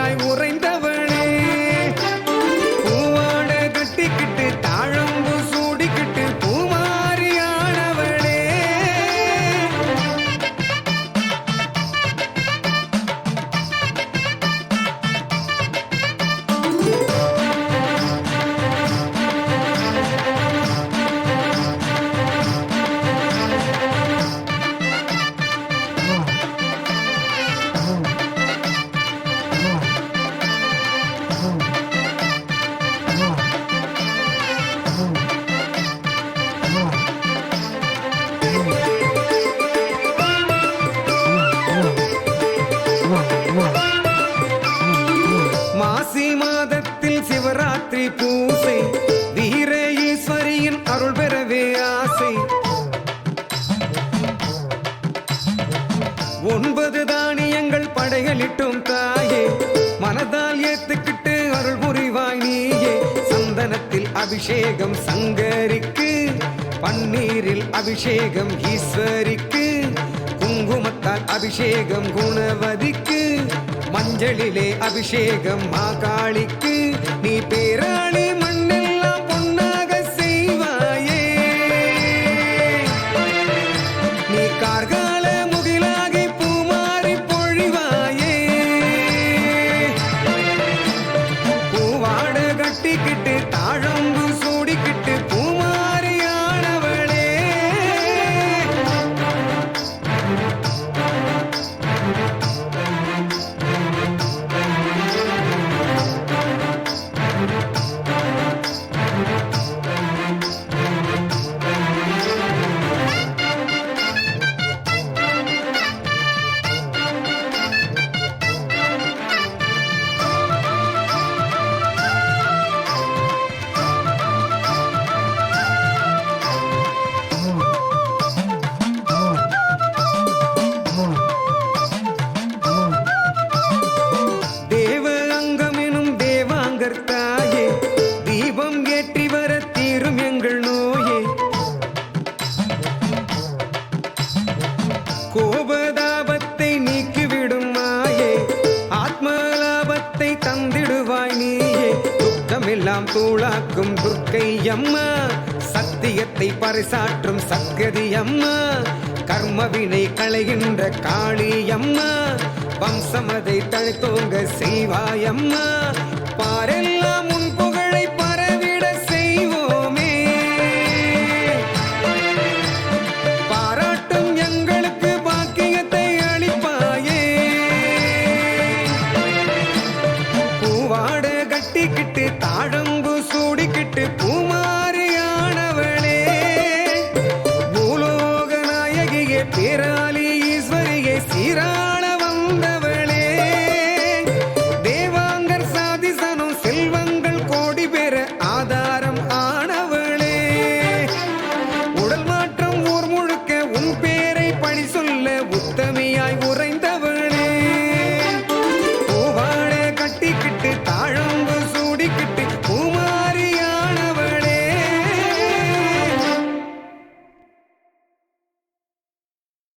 பூவாய் உறைந்தவளே, பூவாட கட்டிக்கிட்டு தாழம்பு சூடிக்கிட்டு பூமாரியானவளே. மாசி மாதத்தில் சிவராத்திரி பூசை, வீர ஈஸ்வரியின் அருள் பெறவே ஆசை. 9 தானியங்கள் படைகளிட்டும் தாயே, மனதால் ஏத்துக்கிட்டு அருள் புரிவாய் நீயே. சந்தனத்தில் அபிஷேகம் சங்கரிக்கு, பன்னீரில் அபிஷேகம் ஈஸ்வரிக்கு, குங்குமத்தால் அபிஷேகம் குணவதிக்கு, மஞ்சளிலே அபிஷேகம் மாகாளிக்கு. நீ பேராளி மண்ணெல்லாம் பொன்னாக செய்வாயே, நீ கார்கால முகிலாகி பூமாரி பொழிவாயே. பூவாட கட்டிக்கிட்டு தாழம்பு சூடிக்கிட்டு பூமாரியானவளே. தேவ அங்கமெனும் தேவாங்கர் தாயே, தீபம் ஏற்றி வர தீரும் எங்கள் நோயே. கோபதாபத்தை நீக்கிவிடும் மாயே, ஆத்மலாபத்தை தந்திடுவாய் நீயே. துக்கமெல்லாம் தூளாக்கும் துர்க்கை அம்மா, சத்தியத்தை பறைசாற்றும் சத்கதி அம்மா, கர்மவினை களைகின்ற காளி அம்மா, வம்சமதை தழைத்தோங்க செய்வாயம்மா. பாரெல்லாம் உன் புகழை பரவிட செய்வோமே, பாராட்டும் எங்களுக்கு பாக்கியத்தை அளிப்பாயே. பூவாட கட்டிக்கிட்டு தாழம்பு சூடிக்கிட்டு பூமாரியானவளே, பூலோக நாயகியே பேராளி ஈஸ்வரியே சீராள வந்தவளே. தேவாங்கர் சாதிசனும் செல்வங்கள் கோடி